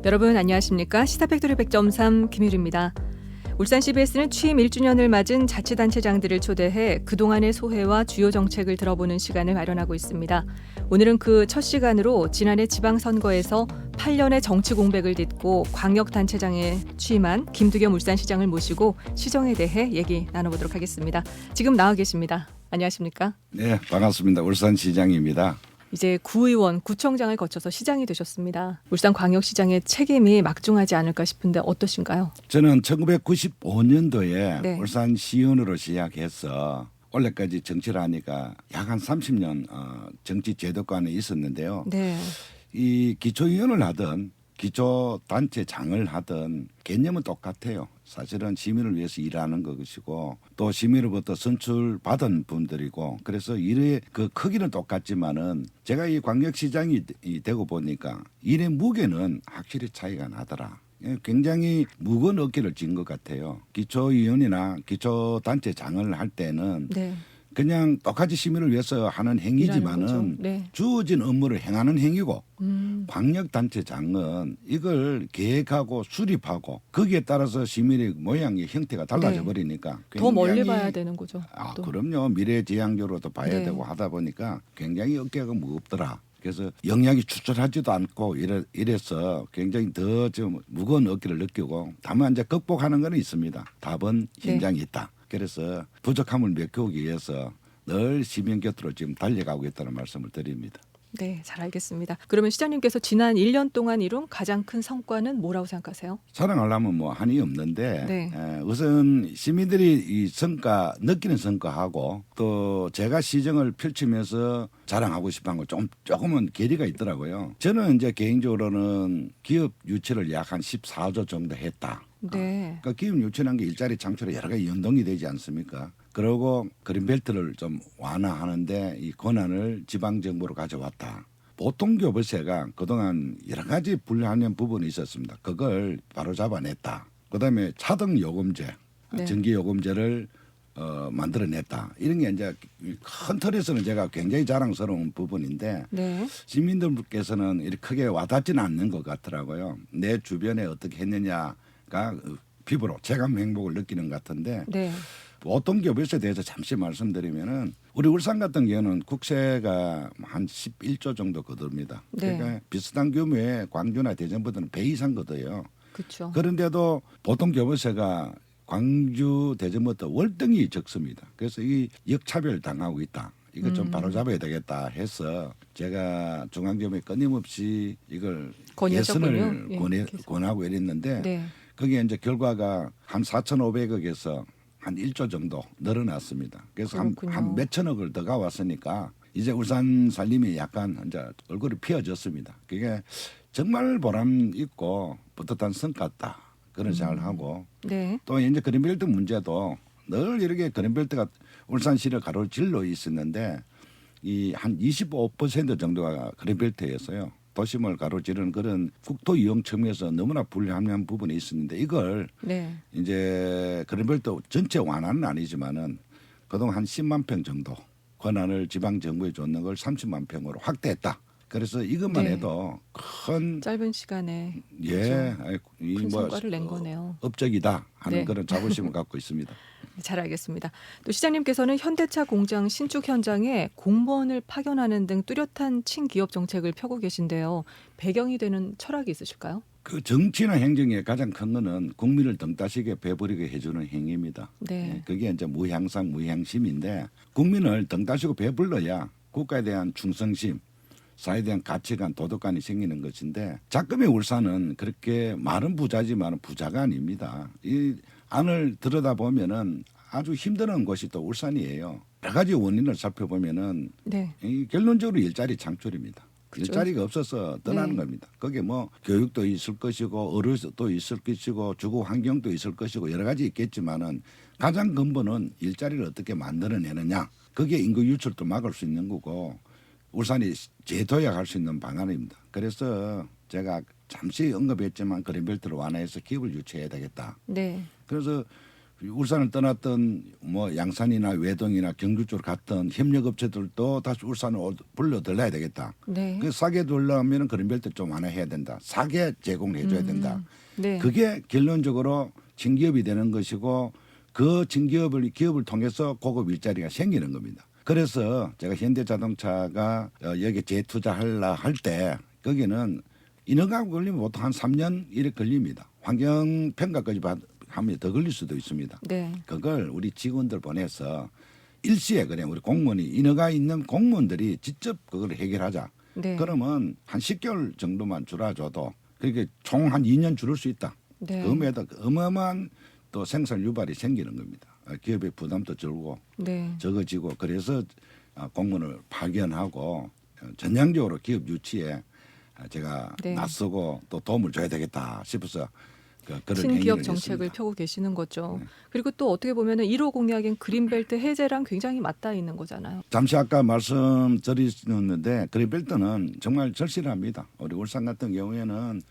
여러분 안녕하십니까? 시사팩토리 100.3 김유리입니다. 울산 CBS는 취임 1주년을 맞은 자치단체장들을 초대해 그동안의 소회와 주요 정책을 들어보는 시간을 마련하고 있습니다. 오늘은 그 첫 시간으로 지난해 지방선거에서 8년의 정치 공백을 딛고 광역단체장에 취임한 김두겸 울산시장을 모시고 시정에 대해 얘기 나눠보도록 하겠습니다. 지금 나와 계십니다. 안녕하십니까? 네, 반갑습니다. 울산시장입니다. 이제 구의원, 구청장을 거쳐서 시장이 되셨습니다. 울산광역시장의 책임이 막중하지 않을까 싶은데 어떠신가요? 저는 1995년도에 네. 울산시의원으로 시작해서 올해까지 정치를 하니까 약 한 30년 정치 제도권에 있었는데요. 네. 이 기초위원을 하든 기초단체장을 하든 개념은 똑같아요. 사실은 시민을 위해서 일하는 것이고 또 시민으로부터 선출받은 분들이고 그래서 일의 그 크기는 똑같지만은 제가 이 광역시장이 되고 보니까 일의 무게는 확실히 차이가 나더라. 굉장히 무거운 어깨를 진 것 같아요. 기초위원이나 기초단체장을 할 때는 네. 그냥 똑같이 시민을 위해서 하는 행위지만은 네. 주어진 업무를 행하는 행위고 광역단체장은 이걸 계획하고 수립하고 거기에 따라서 시민의 모양의 형태가 달라져 네. 버리니까 더 멀리 봐야 되는 거죠. 또. 그럼요. 미래지향적으로도 봐야 네. 되고 하다 보니까 굉장히 어깨가 무겁더라. 그래서 영향이 추출하지도 않고 이래서 굉장히 더 좀 무거운 어깨를 느끼고 다만 이제 극복하는 건 있습니다. 답은 현장에 있다. 그래서 부족함을 메꾸기 위해서 늘 시민 곁으로 지금 달려가고 있다는 말씀을 드립니다. 네, 잘 알겠습니다. 그러면 시장님께서 지난 1년 동안 이룬 가장 큰 성과는 뭐라고 생각하세요? 자랑하려면 뭐 한이 없는데 네. 우선 시민들이 이 성과 느끼는 성과하고 또 제가 시정을 펼치면서 자랑하고 싶은 거 조금은 괴리가 있더라고요. 저는 이제 개인적으로는 기업 유치를 약 한 14조 정도 했다. 네. 그러니까 기업 유치라는 게 일자리 창출에 여러 가지 연동이 되지 않습니까? 그리고 그린벨트를 좀 완화하는데 이 권한을 지방정부로 가져왔다. 보통 교부세가 그동안 여러 가지 불합리한 부분이 있었습니다. 그걸 바로 잡아냈다. 그다음에 차등 요금제, 네. 전기 요금제를 만들어냈다. 이런 게 이제 큰 틀에서는 제가 굉장히 자랑스러운 부분인데 네. 시민들께서는 이렇게 크게 와닿지는 않는 것 같더라고요. 내 주변에 어떻게 했느냐가 피부로 체감 행복을 느끼는 것 같은데 네. 보통 교부세에 대해서 잠시 말씀드리면은 우리 울산 같은 경우는 국세가 한 11조 정도 거둡니다. 네. 그러니까 비슷한 규모의 광주나 대전보다는 배 이상 거둬요. 그렇죠. 그런데도 보통 교부세가 광주 대전보다 월등히 적습니다. 그래서 이 역차별 당하고 있다. 이거 좀 바로잡아야 되겠다 해서 제가 중앙지검에 끊임없이 이걸 건의하셨군요. 개선을 권하고 이랬는데 네. 거기에 이제 결과가 한 4,500억에서 한 1조 정도 늘어났습니다. 그래서 한 몇천억을 더 가왔으니까 이제 울산 살림이 약간 이제 얼굴이 피어졌습니다. 그게 정말 보람 있고 뿌듯한 성과다. 그런 생각을 하고 네. 또 이제 그린벨트 문제도 늘 이렇게 그린벨트가 울산시를 가로질러 있었는데 이 한 25% 정도가 그린벨트였어요. 도심을 가로지르는 그런 국토 이용 측면에서 너무나 불합리한 부분이 있었는데 이걸 네. 이제 그린벨트 전체 완화는 아니지만은 그동안 한 10만 평 정도 권한을 지방 정부에 줬는 걸 30만 평으로 확대했다. 그래서 이것만 네. 해도 큰 짧은 시간에 큰 성과를 낸 거네요. 업적이다 하는 네. 그런 자부심을 갖고 있습니다. 잘 알겠습니다. 또 시장님께서는 현대차 공장 신축 현장에 공무원을 파견하는 등 뚜렷한 친기업 정책을 펴고 계신데요. 배경이 되는 철학이 있으실까요? 그 정치나 행정의 가장 큰 거는 국민을 등 따시게 배부리게 해주는 행위입니다. 네. 그게 이제 무향상 무향심인데 국민을 등 따시고 배불러야 국가에 대한 충성심, 사회에 대한 가치관, 도덕관이 생기는 것인데 작금의 울산은 그렇게 말은 부자지만 부자가 아닙니다. 이 안을 들여다보면은 아주 힘든 곳이 또 울산이에요. 여러 가지 원인을 살펴보면은 네. 이 결론적으로 일자리 창출입니다. 그렇죠. 일자리가 없어서 떠나는 네. 겁니다. 거기에 뭐 교육도 있을 것이고 어르신도 있을 것이고 주거 환경도 있을 것이고 여러 가지 있겠지만은 가장 근본은 일자리를 어떻게 만들어내느냐. 그게 인구 유출도 막을 수 있는 거고 울산이 재도약할 수 있는 방안입니다. 그래서 제가 잠시 언급했지만 그린벨트를 완화해서 기업을 유치해야 되겠다. 네. 그래서 울산을 떠났던 뭐 양산이나 외동이나 경주 쪽으로 갔던 협력업체들도 다시 울산을 불러들여야 되겠다. 네. 그 싸게 돌려면 그린벨트 좀 완화해야 된다. 싸게 제공해 줘야 된다. 네. 그게 결론적으로 진기업이 되는 것이고 그 기업을 통해서 고급 일자리가 생기는 겁니다. 그래서 제가 현대자동차가 여기 재투자하려 할 때 거기는 인허가 걸리면 보통 한 3년 이렇게 걸립니다. 환경평가까지 하면 더 걸릴 수도 있습니다. 네. 그걸 우리 직원들 보내서 일시에 그냥 우리 공무원이 인허가 있는 공무원들이 직접 그걸 해결하자. 네. 그러면 한 10개월 정도만 줄여줘도 그렇게 총 한 2년 줄일 수 있다. 네. 그럼에도 어마어마한 또 생산 유발이 생기는 겁니다. 기업의 부담도 줄고 네. 적어지고 그래서 공무원을 파견하고 전향적으로 기업 유치에 제가 네. 나서고 또 도움을 줘야 되겠다 싶어서 그런 친기업 행위를 정책을 했습니다. 펴고 계시는 거죠. 네. 그리고 또 어떻게 보면은 1호 공약인 그린벨트 해제랑 굉장히 맞닿아 있는 거잖아요. 잠시 아까 말씀드렸는데 그린벨트는 정말 절실합니다. 우리 울산 같은 경우에는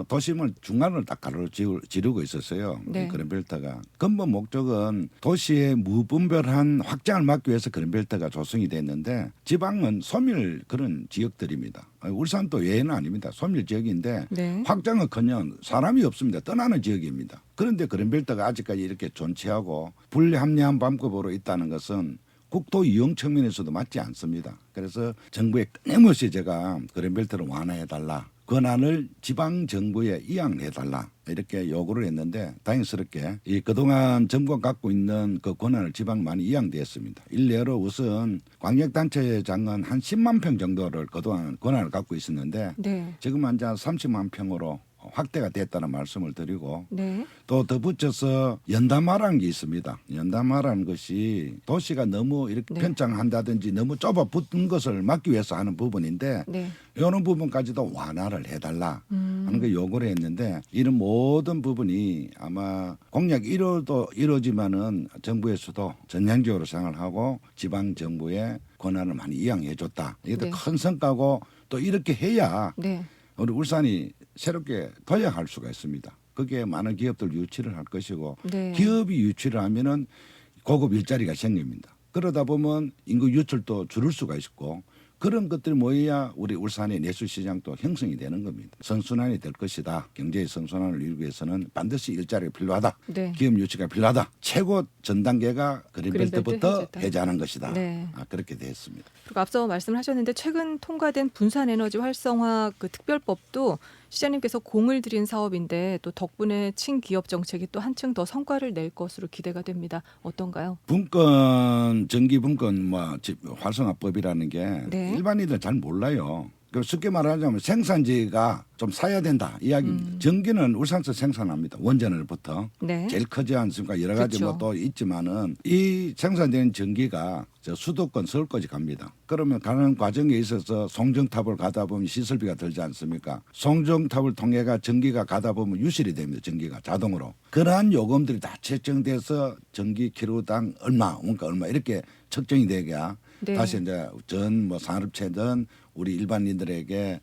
도심을 중간을 딱 가로로 지르고 있었어요. 네. 이 그린벨트가 근본 목적은 도시의 무분별한 확장을 막기 위해서 그린벨트가 조성이 됐는데 지방은 소멸 그런 지역들입니다. 울산도 외에는 아닙니다. 소멸 지역인데 네. 확장은커녕 사람이 없습니다. 떠나는 지역입니다. 그런데 그린벨트가 아직까지 이렇게 존치하고 불합리한 방법으로 있다는 것은 국토 이용 측면에서도 맞지 않습니다. 그래서 정부에 끊임없이 제가 그린벨트를 완화해달라. 권한을 지방 정부에 이양해달라 이렇게 요구를 했는데 다행스럽게 이 그동안 정부가 갖고 있는 그 권한을 지방 많이 이양되었습니다. 일례로 우선 광역단체장은 한 10만 평 정도를 그동안 권한을 갖고 있었는데 네. 지금 한 30만 평으로 확대가 됐다는 말씀을 드리고 네. 또 덧붙여서 연담화라는 게 있습니다. 연담화라는 것이 도시가 너무 이렇게 네. 편창한다든지 너무 좁아 붙은 것을 막기 위해서 하는 부분인데 네. 이런 부분까지도 완화를 해달라 하는 거 요구를 했는데 이런 모든 부분이 아마 공약 1호도 이루어지면은 정부에서도 전향적으로 생각을 하고 지방 정부의 권한을 많이 이양해줬다. 이게 네. 큰 성과고 또 이렇게 해야 네. 우리 울산이 새롭게 도약할 수가 있습니다. 그게 많은 기업들 유치를 할 것이고 네. 기업이 유치를 하면은 고급 일자리가 생깁니다. 그러다 보면 인구 유출도 줄일 수가 있고 그런 것들이 모여야 우리 울산의 내수시장도 형성이 되는 겁니다. 선순환이 될 것이다. 경제의 선순환을 이루기 위해서는 반드시 일자리가 필요하다. 네. 기업 유치가 필요하다. 최고 전 단계가 그린벨트부터 해제다. 해제하는 것이다. 네. 그렇게 됐습니다. 그리고 앞서 말씀을 하셨는데 최근 통과된 분산에너지 활성화 그 특별법도 시장님께서 공을 들인 사업인데 또 덕분에 친기업 정책이 또 한층 더 성과를 낼 것으로 기대가 됩니다. 어떤가요? 분권 전기 분권 활성화법이라는 게 네. 일반인들 잘 몰라요. 쉽게 말하자면 생산지가 좀 사야 된다 이야기입니다. 전기는 울산에서 생산합니다. 원전을부터 네. 제일 크지 않습니까? 여러 가지 그렇죠. 뭐 또 있지만은 이 생산되는 전기가 저 수도권 서울까지 갑니다. 그러면 가는 과정에 있어서 송정탑을 가다 보면 시설비가 들지 않습니까? 송정탑을 통해가 전기가 가다 보면 유실이 됩니다. 전기가 자동으로. 그러한 요금들이 다 책정돼서 전기 킬로당 얼마, 원가 얼마 이렇게 측정이 되게 네. 다시 이제 전 뭐 산업체든 우리 일반인들에게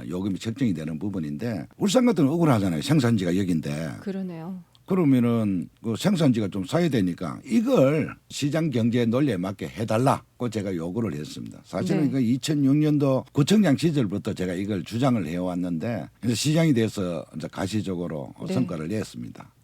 요금이 책정이 되는 부분인데 울산 같은 건 억울하잖아요. 생산지가 여긴데. 그러네요. 그러면은 그 생산지가 좀 사야 되니까 이걸 시장 경제 논리에 맞게 해달라고 제가 요구를 했습니다. 사실은 네. 그 2006년도 구청장 시절부터 제가 이걸 주장을 해왔는데 시장이 돼서 이제 가시적으로 네. 성과를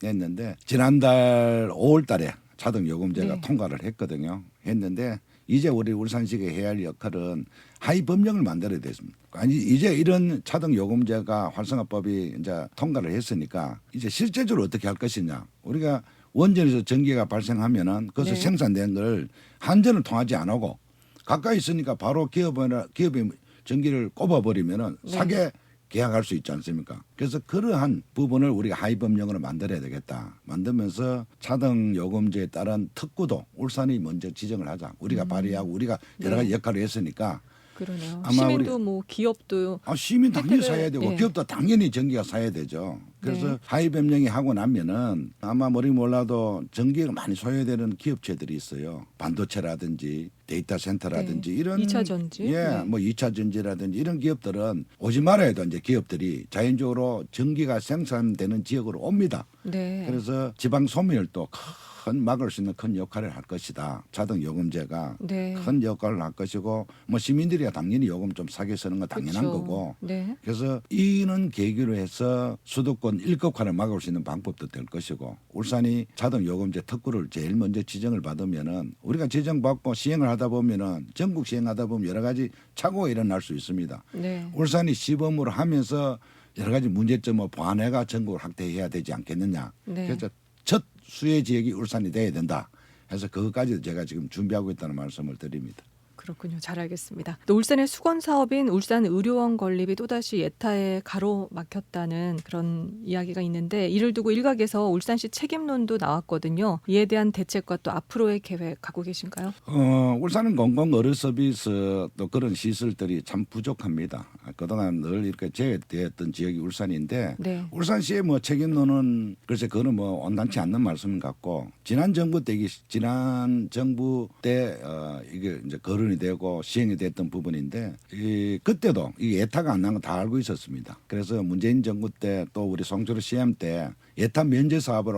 냈는데 지난달 5월달에 차등 요금제가 네. 통과를 했거든요. 했는데 이제 우리 울산시가 해야 할 역할은 하위 법령을 만들어야 됐습니다. 아니 이제 이런 차등 요금제가 활성화법이 이제 통과를 했으니까 이제 실제적으로 어떻게 할 것이냐. 우리가 원전에서 전기가 발생하면은 그것을 네. 생산된 걸 한전을 통하지 안 하고 가까이 있으니까 바로 기업이 전기를 꼽아버리면은 네. 사게 계약할 수 있지 않습니까? 그래서 그러한 부분을 우리가 하위 법령으로 만들어야 되겠다. 만들면서 차등 요금제에 따른 특구도 울산이 먼저 지정을 하자. 우리가 발의하고 우리가 여러 가지 역할을 했으니까 그러네요. 아마 시민도 뭐 기업도 시민 당연히 혜택을- 사야 되고 예. 기업도 당연히 전기가 사야 되죠. 그래서 네. 하위 변경이 하고 나면은 아마 머리 몰라도 전기가 많이 소요되는 기업체들이 있어요. 반도체라든지 데이터 센터라든지 네. 이런 2차 전지. 예, 네. 뭐 2차 전지라든지 이런 기업들은 오지 말아야 돼. 이제 기업들이 자연적으로 전기가 생산되는 지역으로 옵니다. 네. 그래서 지방 소멸도 큰 막을 수 있는 큰 역할을 할 것이다. 자동 요금제가 네. 큰 역할을 할 것이고 뭐 시민들이 당연히 요금 좀 싸게 쓰는 건 당연한 그렇죠. 거고 네. 그래서 이는 계기로 해서 수도권 일극화를 막을 수 있는 방법도 될 것이고 울산이 자동 요금제 특구를 제일 먼저 지정을 받으면은 우리가 지정받고 시행을 하다 보면은 전국 시행하다 보면 여러 가지 착오가 일어날 수 있습니다. 네. 울산이 시범으로 하면서 여러 가지 문제점을 보완해가 전국을 확대해야 되지 않겠느냐. 네. 그래서 첫 수혜 지역이 울산이 돼야 된다. 해서 그것까지도 제가 지금 준비하고 있다는 말씀을 드립니다. 그렇군요. 잘 알겠습니다. 또 울산의 수건 사업인 울산 의료원 건립이 또다시 예타에 가로막혔다는 그런 이야기가 있는데 이를 두고 일각에서 울산시 책임론도 나왔거든요. 이에 대한 대책과 또 앞으로의 계획 갖고 계신가요? 울산은 공공 의료 서비스 또 그런 시설들이 참 부족합니다. 그동안 늘 이렇게 제외되었던 지역이 울산인데 네. 울산시의 뭐 책임론은 글쎄 그거는 뭐 온당치 않는 말씀 같고 지난 정부 때 이게 이제 거론이 되고 시행이 됐던 부분인데 그때도 이 예타가 안 난 거 다 알고 있었습니다. 그래서 문재인 정부 때 또 우리 송철호 CM 때 예타 면제 사업을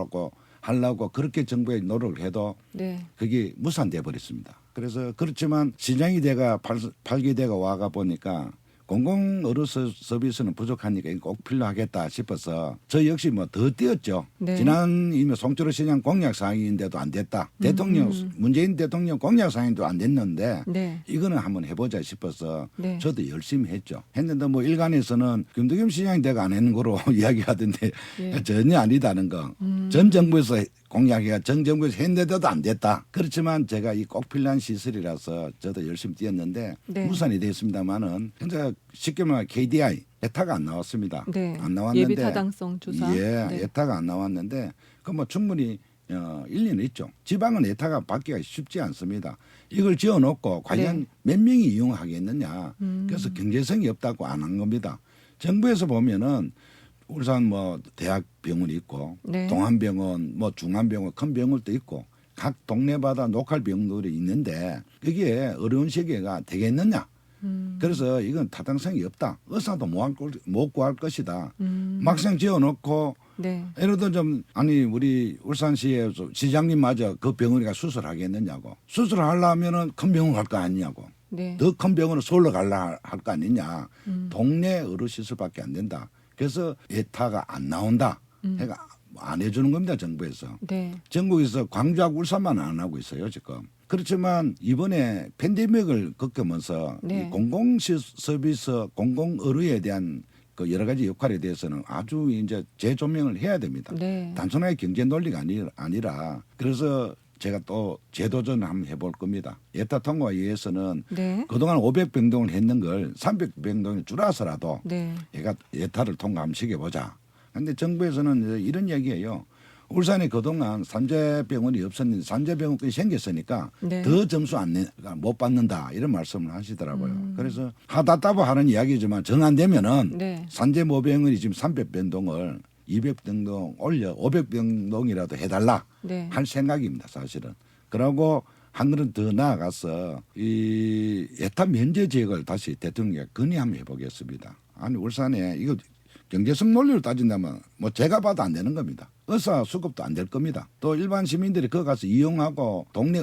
하려고 그렇게 정부에 노력을 해도 네. 그게 무산돼 버렸습니다. 그래서 그렇지만 시장이 돼가 발기돼가 와가 보니까 공공 의료 서비스는 부족하니까 이거 꼭 필요하겠다 싶어서 저 역시 뭐 더 뛰었죠. 네. 지난 이미 송철호 시장 공약 사항인데도 안 됐다. 대통령 문재인 대통령 공약 사항도 안 됐는데 네. 이거는 한번 해보자 싶어서 네. 저도 열심히 했죠. 했는데 뭐 일간에서는 김덕겸 시장이 내가 안 했는 거로 이야기하던데 예. 전혀 아니다는 거. 전 정부에서 공약이가 전 정부에서 했는데도 안 됐다. 그렇지만 제가 이 꼭 필요한 시설이라서 저도 열심히 뛰었는데 네. 무산이 됐습니다만은 현재 쉽게 말하면 KDI 예타가 안 나왔습니다. 네. 안 나왔는데 예비 타당성 조사. 예, 네. 예타가 안 나왔는데 그 뭐 충분히 일리는 있죠. 지방은 예타가 받기가 쉽지 않습니다. 이걸 지어놓고 과연 네. 몇 명이 이용하겠느냐. 그래서 경제성이 없다고 안 한 겁니다. 정부에서 보면은 울산 뭐 대학병원이 있고 네. 동안병원 뭐 중앙병원 큰 병원도 있고 각 동네마다 로컬 병원들이 있는데 그게 어려운 시기가 되겠느냐. 그래서 이건 타당성이 없다. 의사도 못 구할 것이다. 막상 지어놓고 네. 예를 들어 우리 울산시의 시장님마저 그 병원이가 수술하겠느냐고. 수술하려면은 큰 병원 갈 거 아니냐고. 네. 더 큰 병원을 서울로 갈라 할 거 아니냐. 동네 의료시설밖에 안 된다. 그래서 예타가 안 나온다. 그러니까 안 해주는 겁니다. 정부에서. 네. 전국에서 광주하고 울산만 안 하고 있어요. 지금. 그렇지만 이번에 팬데믹을 겪으면서 네. 이 공공 서비스, 공공 의료에 대한 그 여러 가지 역할에 대해서는 아주 이제 재조명을 해야 됩니다. 네. 단순하게 경제 논리가 아니라 그래서 제가 또 재도전을 한번 해볼 겁니다. 예타 통과에 의해서는 네. 그동안 500병동을 했는 걸 300병동을 줄여서라도 네. 얘가 예타를 통과 한번 시켜보자. 그런데 정부에서는 이제 이런 얘기예요. 울산에 그동안 산재병원이 없었는데 산재병원이 생겼으니까 네. 더 점수 못 받는다 이런 말씀을 하시더라고요. 그래서 하다따보 하는 이야기지만 정 안 되면은 네. 산재모병원이 지금 300병동을 200병동 올려 500병동이라도 해달라 네. 할 생각입니다. 사실은. 그러고 한 걸음 더 나아가서 이 예타 면제 지역을 다시 대통령께 건의 해보겠습니다. 아니 울산에 이거 경제성 논리로 따진다면 뭐 제가 봐도 안 되는 겁니다. 의사 수급도 안 될 겁니다. 또 일반 시민들이 거기 가서 이용하고 동네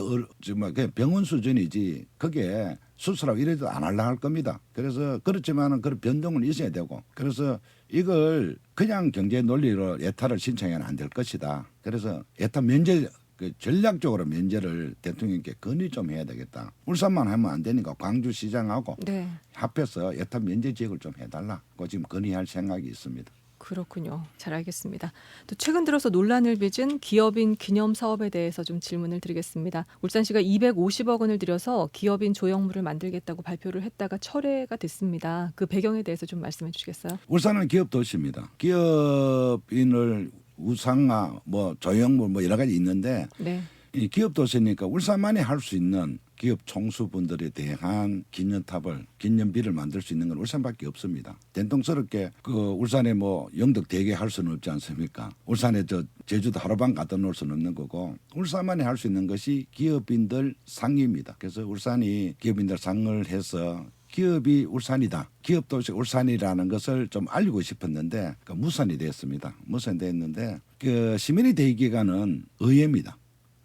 그냥 병원 수준이지 그게 수술하고 이래도 안 하려 할 겁니다. 그래서 그렇지만은 그런 변동은 있어야 되고 그래서 이걸 그냥 경제 논리로 예타를 신청해는 안 될 것이다. 그래서 예타 면제 전략적으로 면제를 대통령께 건의 좀 해야 되겠다. 울산만 하면 안 되니까 광주시장하고 네. 합해서 예타 면제 지역을 좀 해달라고 지금 건의할 생각이 있습니다. 그렇군요. 잘 알겠습니다. 또 최근 들어서 논란을 빚은 기업인 기념 사업에 대해서 좀 질문을 드리겠습니다. 울산시가 250억 원을 들여서 기업인 조형물을 만들겠다고 발표를 했다가 철회가 됐습니다. 그 배경에 대해서 좀 말씀해 주시겠어요? 울산은 기업 도시입니다. 기업인을 우상화, 뭐 조형물 뭐 여러 가지 있는데 네. 이 기업 도시니까 울산만이 할 수 있는 기업 총수분들에 대한 기념비를 만들 수 있는 건 울산밖에 없습니다.伝統스럽게 그 울산에 뭐 영덕 대게 할 수는 없지 않습니까? 울산에 저 제주도 하루방 갖다 놓을 수는 없는 거고 울산만이 할 수 있는 것이 기업인들 상입니다. 그래서 울산이 기업인들 상을 해서 기업이 울산이다. 기업도시 울산이라는 것을 좀 알리고 싶었는데 무산이 됐습니다. 무산이 됐는데 그 시민의 대기관은 의회입니다.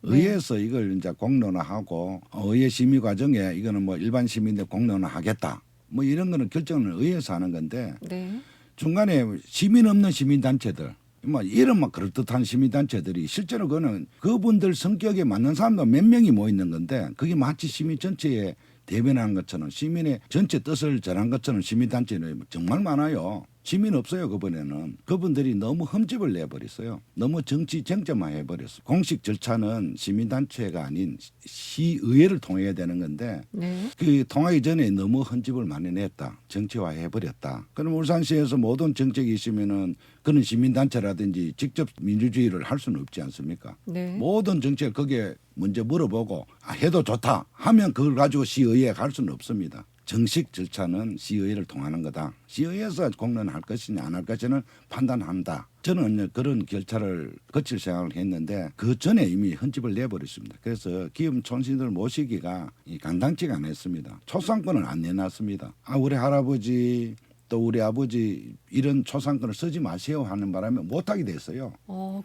의회에서 이걸 이제 공론화하고 의회 심의 과정에 이거는 뭐 일반 시민들 공론화하겠다. 뭐 이런 거는 결정은 의회에서 하는 건데 네. 중간에 시민 없는 시민단체들 뭐 이런 막 그럴듯한 시민단체들이 실제로 그거는 그분들 성격에 맞는 사람도 몇 명이 모여 있는 건데 그게 마치 시민 전체에 대변하는 것처럼 시민의 전체 뜻을 전한 것처럼 시민단체는 정말 많아요. 시민 없어요. 그번에는. 그분들이 너무 흠집을 내버렸어요. 너무 정치 쟁점화 해버렸어요. 공식 절차는 시민단체가 아닌 시의회를 통해야 되는 건데 네. 그 통하기 전에 너무 흠집을 많이 냈다. 정치화 해버렸다. 그럼 울산시에서 모든 정책이 있으면은 그런 시민단체라든지 직접 민주주의를 할 수는 없지 않습니까? 네. 모든 정책을 거기에 먼저 물어보고 해도 좋다 하면 그걸 가지고 시의회에 갈 수는 없습니다. 정식 절차는 시의회를 통하는 거다. 시의회에서 공론할 것이냐 안 할 것이냐는 판단한다. 저는 그런 절차를 거칠 생각을 했는데 그 전에 이미 흠집을 내버렸습니다. 그래서 기업 촌신들 모시기가 간당치가 않았습니다. 초상권을 안 내놨습니다. 우리 할아버지 또 우리 아버지 이런 초상권을 쓰지 마세요 하는 바람에 못하게 됐어요.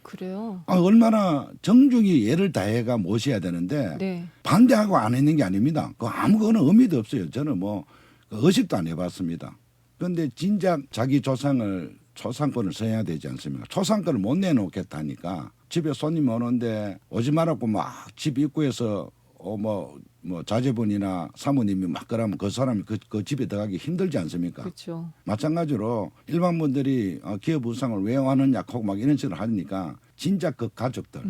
그래요? 얼마나 정중히 예를 다해가 모셔야 되는데 네. 반대하고 안 했는 게 아닙니다. 그 아무거나 의미도 없어요. 저는 뭐 의식도 안 해봤습니다. 그런데 진작 자기 초상권을 써야 되지 않습니까? 초상권을 못 내놓겠다니까 집에 손님 오는데 오지 말라고 막 집 입구에서 뭐 자제분이나 사모님이 막 그러면 그 사람이 그 집에 들어가기 힘들지 않습니까? 그렇죠. 마찬가지로 일반 분들이 기업 우상을 왜 하느냐 막 이런 식으로 하니까 진작 그 가족들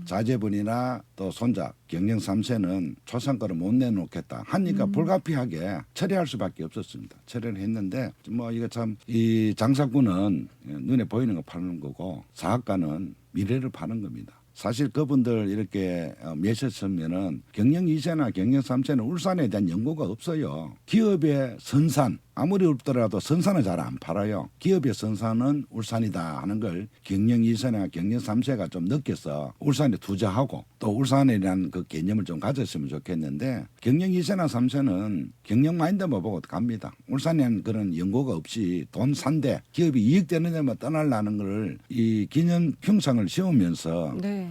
자제분이나 또 손자 경영 3세는 초상권을 못 내놓겠다 하니까 불가피하게 처리할 수밖에 없었습니다. 처리를 했는데 뭐 이거 참 이 장사꾼은 눈에 보이는 거 파는 거고 사학가는 미래를 파는 겁니다. 사실 그분들 이렇게 매셨으면은 경영 2세나 경영 3세는 울산에 대한 연구가 없어요. 기업의 선산 아무리 없더라도 선산은 잘 안 팔아요. 기업의 선산은 울산이다 하는 걸 경영 2세나 경영 3세가 좀 느껴서 울산에 투자하고 또 울산이라는 그 개념을 좀 가졌으면 좋겠는데 경영 2세나 3세는 경영 마인드만 보고 갑니다. 울산에는 그런 연구가 없이 돈 산대 기업이 이익되는 데만 떠나려는 걸 이 기념 평상을 세우면서 네.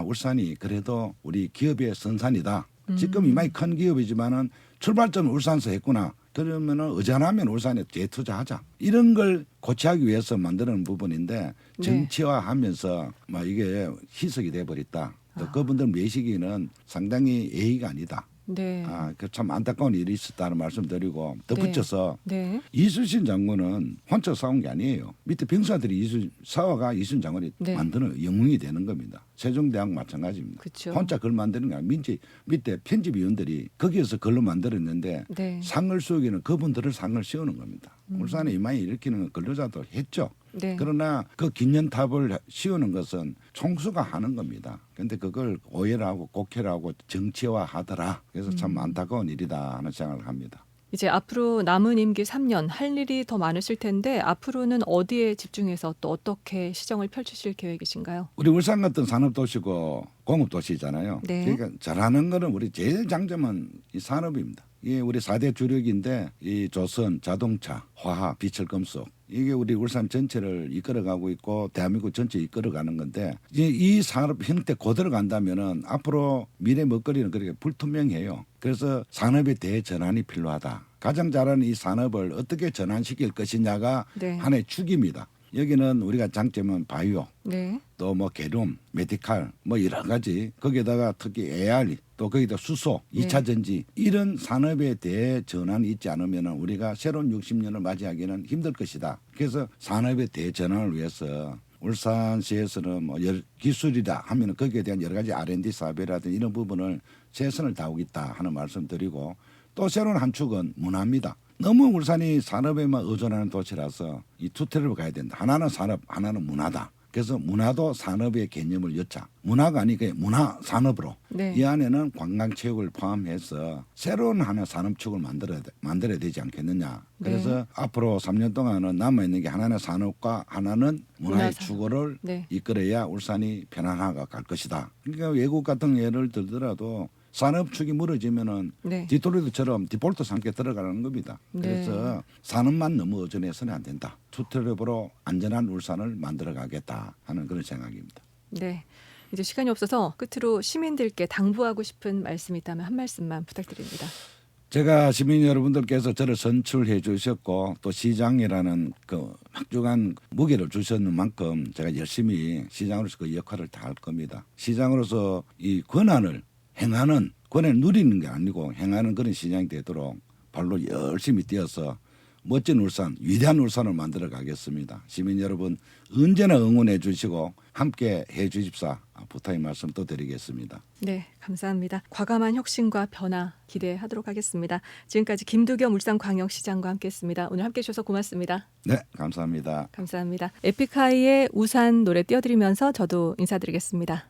울산이 그래도 우리 기업의 선산이다. 지금 이마이 큰 기업이지만은 출발점은 울산에서 했구나. 그러면은 의전하면 울산에 재투자하자. 이런 걸 고치하기 위해서 만드는 부분인데 정치화하면서 막 이게 희석이 돼버렸다. 또 그분들 매시기는 상당히 예의가 아니다. 네. 그 참 안타까운 일이 있었다는 말씀드리고 덧붙여서 네. 이순신 장군은 혼자 싸운 게 아니에요. 밑에 병사들이 사화가 이순신 장군이 네. 만드는 영웅이 되는 겁니다. 세종대왕 마찬가지입니다. 그쵸. 혼자 글 만드는 게 아니라 밑에 편집위원들이 거기에서 글로 만들었는데 네. 상을 쏘기는 그분들을 상을 씌우는 겁니다. 울산에 이마에 일으키는 근로자도 했죠. 네. 그러나 그 기념탑을 씌우는 것은 총수가 하는 겁니다. 그런데 그걸 오해를 하고 곡해를 하고 정치화하더라. 그래서 참 안타까운 일이다 하는 생각을 합니다. 이제 앞으로 남은 임기 3년 할 일이 더 많으실 텐데 앞으로는 어디에 집중해서 또 어떻게 시정을 펼치실 계획이신가요? 우리 울산 같은 산업도시고 공업도시잖아요. 네. 그러니까 잘하는 거는 우리 제일 장점은 이 산업입니다. 이게 우리 4대 주력인데 이 조선, 자동차, 화학, 비철금속 이게 우리 울산 전체를 이끌어가고 있고 대한민국 전체 이끌어가는 건데 이제 이 산업 형태 그대로 간다면은 앞으로 미래 먹거리는 그렇게 불투명해요. 그래서 산업의 대전환이 필요하다. 가장 잘하는 이 산업을 어떻게 전환시킬 것이냐가 네. 하나의 축입니다. 여기는 우리가 장점은 바이오, 네. 또 뭐 계룡, 메디칼 뭐 여러 가지 거기에다가 특히 AR 또 거기다 수소, 2차 전지 이런 산업에 대해 전환이 있지 않으면 우리가 새로운 60년을 맞이하기는 힘들 것이다. 그래서 산업의 대전환을 위해서 울산시에서는 뭐 기술이다 하면 거기에 대한 여러 가지 R&D 사업이라든지 이런 부분을 최선을 다하고 있다 하는 말씀드리고 또 새로운 한 축은 문화입니다. 너무 울산이 산업에만 의존하는 도시라서 이 투트랙으로 가야 된다. 하나는 산업, 하나는 문화다. 그래서 문화도 산업의 개념을 여자. 문화가 아니고 문화 산업으로. 네. 이 안에는 관광체육을 포함해서 새로운 하나 산업축을 만들어야 되지 않겠느냐. 네. 그래서 앞으로 3년 동안은 남아있는 게 하나는 산업과 하나는 문화의 문화산업. 추구를 네. 이끌어야 울산이 편안하게 갈 것이다. 그러니까 외국 같은 예를 들더라도 산업축이 무너지면은 네. 디토리도처럼 디폴트 상태에 들어가는 겁니다. 네. 그래서 산업만 너무 의존해서는 안 된다. 투트랩으로 안전한 울산을 만들어가겠다 하는 그런 생각입니다. 네. 이제 시간이 없어서 끝으로 시민들께 당부하고 싶은 말씀이 있다면 한 말씀만 부탁드립니다. 제가 시민 여러분들께서 저를 선출해 주셨고 또 시장이라는 그 막중한 무게를 주셨는 만큼 제가 열심히 시장으로서 그 역할을 다할 겁니다. 시장으로서 이 권한을 행하는, 권한을 누리는 게 아니고 행하는 그런 시장이 되도록 발로 열심히 뛰어서 멋진 울산, 위대한 울산을 만들어 가겠습니다. 시민 여러분 언제나 응원해 주시고 함께 해 주십사 부탁의 말씀 또 드리겠습니다. 네, 감사합니다. 과감한 혁신과 변화 기대하도록 하겠습니다. 지금까지 김두겸 울산광역시장과 함께했습니다. 오늘 함께해 주셔서 고맙습니다. 네, 감사합니다. 감사합니다. 에픽하이의 우산 노래 띄워드리면서 저도 인사드리겠습니다.